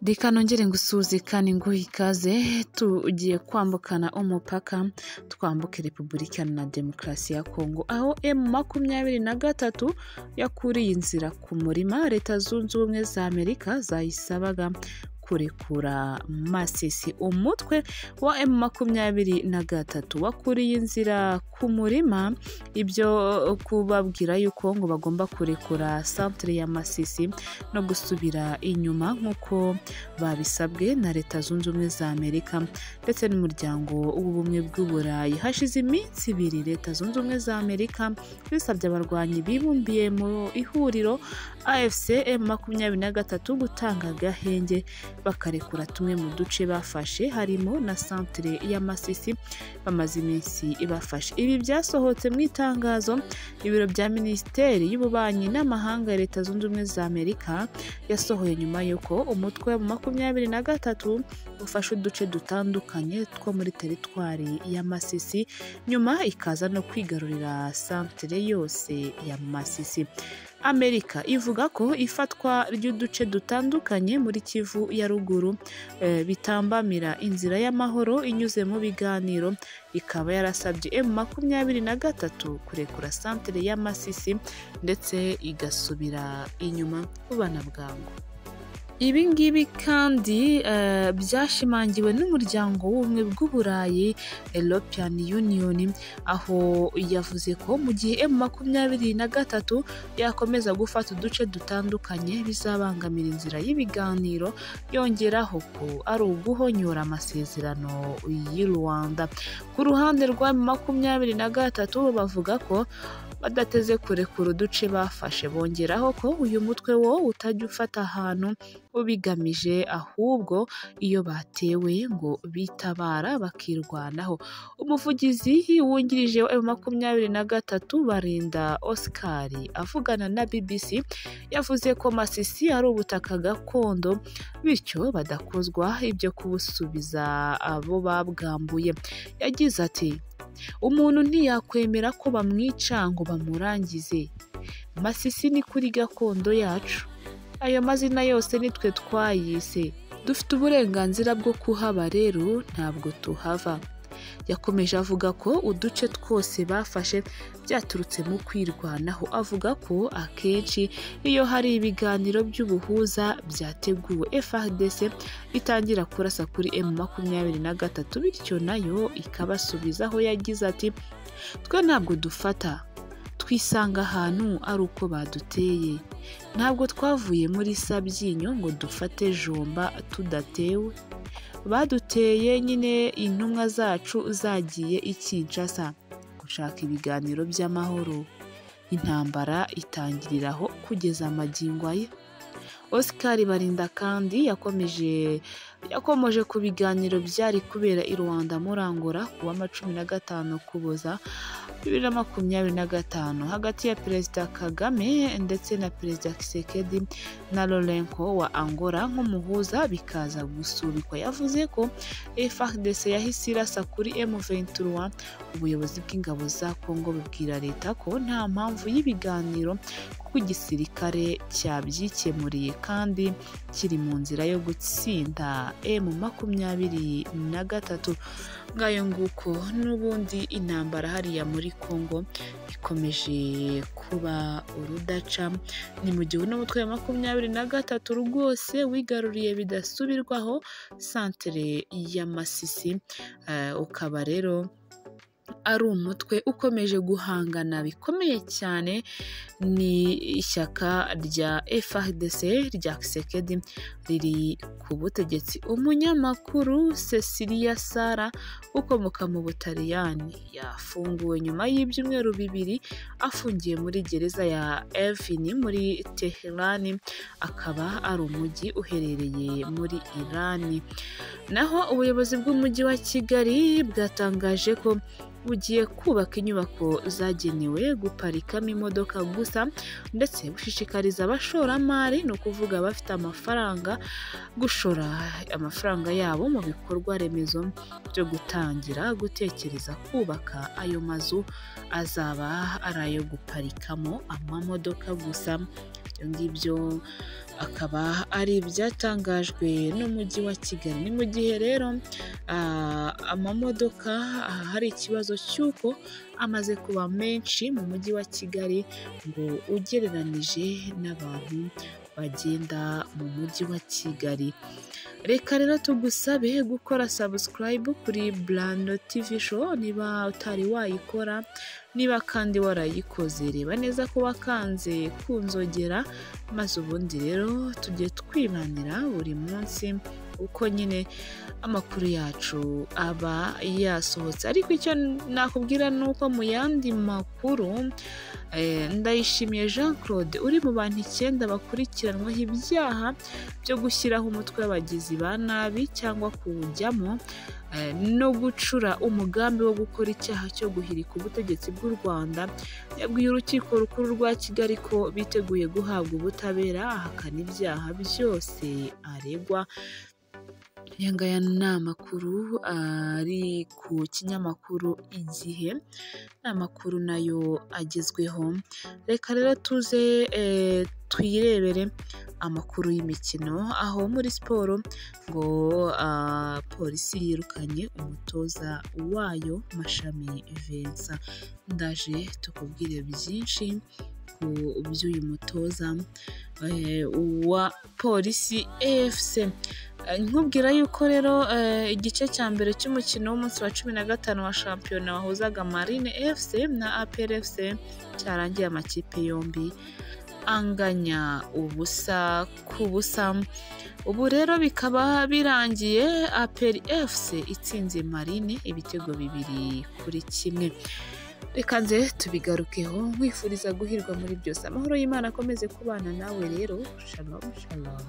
Reka nongere ngusuze kandi nguhe ikaze tugiye kwambukana umupaka twambuke Repubulika na Demokarasi ya Kongo aho M23 yakuriye inzira ku murima Leta Zunze Ubumwe za Amerika zayisabaga kurekura Masisi. Umutwe wa M23 wakuriye inzira ku murima ibyo kubabwira yuko ngo bagomba kurekura centre ya Masisi no gusubira inyuma nk'uko babisabwe na Leta Zunze Ubumwe za Amerika ndetse n'umuryango w'ubumwe bw'Uburayi. Hashize iminsi ibiri Leta Zunze Ubumwe za Amerika bisabye abarwanyi bibumbiye mu ihuriro AFC M23 gutanga agahenge bakarekura tumwe mu duce bafashe harimo na centre ya Masisi bamaze iminsi ibafashe. Ibi byasohotse mu itangazo ibiro bya Minisiteri y'Ububanyi n'Amahanga ya Leta Zunze Ubumwe za Amerika yasohoye nyuma yuko umutwe wa 23 ufashe uduce dutandukanye two muri teritwari ya Masisi nyuma ikaza no kwigarurira centre yose ya Masisi. Amerika ivuga ko ifatwa ry'uduce dutandukanye muri Kivu ya ruguru bitambamira inzira y'amahoro inyuze mu biganiro, ikaba yarasabye M23 kurekura centre ya Masisi ndetse igasubira inyuma ubana bwangu. Ibi ngibi kandi byashimangiwe n'umuryango w'ubumwe bw'Uburayi European Union aho yavuze ko mu gihe M23 yakomeza gufata uduce dutandukanye bizabangamira inzira y'ibiganiro, yongeraho ko ari uguhonyora amasezerano y'u Rwanda. Ku ruhande rwa M23 bavuga ko badateze kurekura uduce bafashe, bongeraho ko uyu mutwe wo utajya ufata ahantu ubigamije ahubwo iyo batewe ngo bitabara bakirwanaho. Umuvugizi wungirije wa M23 Barinda Oscar avugana na BBC yavuze ko Masisi ari ubutaka gakondo bityo badakozwa ibyo kubusubiza abo babwambuye. Yagize ati umuntu ntiyakwemera ko bamwica ngo bamurangize. Masisi ni kuri gakondo yacu, ayo mazina yose nitwe twayise, dufite uburenganzira bwo kuhaba rero ntabwo tuhava. Yakomeje avuga ko uduce twose bafashe byaturutse mu kwirwanaho, avuga ko akenshi iyo hari ibiganiro by'ubuhuza byateguwe FARDC itangira kurasa kuri M23 bityo nayo ikabasubizaho. Yagize ati twe ntabwo dufata, twisanga ahantu ari uko baduteye, ntabwo twavuye muri Sabyinyo ngo dufate Jomba tudatewe. Baduteye nyine intumwa zacu zagiye i Kinshasa gushaka ibiganiro by'amahoro, intambara itangiriraho kugeza amagingo aya. Oscar Barinda kandi yakomeje ku biganiro byari kubera i Rwanda muri Angola kuwa 15 Ukuboza 2025 hagati ya Perezida Kagame ndetse na Perezida Tshisekedi na Lourenco wa Angola nk'umuhuza bikaza gusubikwa. Yavuze ko FARDC yahise irasa kuri M23. Ubuyobozi bw'ingabo za Kongo bubwira leta ko nta mpamvu y'ibiganiro kuko igisirikare cyabyikemuriye kandi kiri mu nzira yo gutsinda M23. Ngayo nguko n'ubundi intambara hariya muri Kongo ikomeje kuba urudaca. Ni mu gihe n'umutwe wa 23 rwose wigaruriye bidasubirwaho centre ya Masisi, ukaba rero ari umutwe ukomeje guhangana bikomeye cyane ni ishyaka rya FARDC rya Tshisekedi riri ku butegetsi. Umunyamakuru Cecilia Sara ukomoka mu Butaliyani yafunguwe nyuma y'ibyumweru 2 afungiye muri gereza ya Evin muri Tehran, akaba ari umujyi uherereye muri Iran. Naho ubuyobozi bw'umujyi wa Kigali bwatangaje ko bugiye kubaka inyubako zagenewe guparikamo imodoka gusa ndetse bushishikariza abashoramari no kuvuga bafite amafaranga gushora amafaranga yabo mu bikorwa remezo byo gutangira gutekereza kubaka ayo mazu azaba ari ayo guparikamo amamodoka gusa. Ibyo ngibyo akaba ari ibyatangajwe n'umujyi wa Kigali. Ni mu gihe rero amamodoka hari ikibazo cy'uko amaze kuba menshi mu mujyi wa Kigali ngo ugereranije n'abantu bagenda mu mujyi wa Kigali. Reka rero tugusabe gukora subscribe kuri Blando TV Show niba utari wayikora, niba kandi warayikoze reba neza ko wakanze kunzogera, maze ubundi rero tujye twibanira buri munsi uko nyine amakuru yacu aba yasohotse. Ariko icyo nakubwira ni uko mu yandi makuru Ndayishimiye Jean Claude uri mu bantu 9 bakurikiranwaho ibyaha byo gushyiraho umutwe w'abagizi ba nabi cyangwa kuwujyamo no gucura umugambi wo gukora icyaha cyo guhirika ubutegetsi bw'u Rwanda, yabwiye urukiko rukuru rwa Kigali ko biteguye guhabwa ubutabera ahakana ibyaha byose aregwa. Aya ngaya ni amakuru ari ku kinyamakuru Igihe, ni amakuru nayo agezweho. Reka rero tuze twirebere amakuru y'imikino, aho muri siporo ngo polisi yirukanye umutoza wayo Mashami Vincent. Ndaje tukubwire byinshi ku by'uyu mutoza wa polisi AFC. Nkubwira yuko rero igice cya mbere cy'umukino w'umunsi wa 15 wa shampiyona wahuzaga Marine FC na APR FC cyarangiye amakipe yombi anganya ubusa ku busa. Ubu rero bikaba birangiye APR FC itsinze Marine ibitego 2-1. Reka nze tubigarukeho, nkwifuriza guhirwa muri byose. Amahoro y'Imana akomeze kubana nawe rero. Shalom shalom.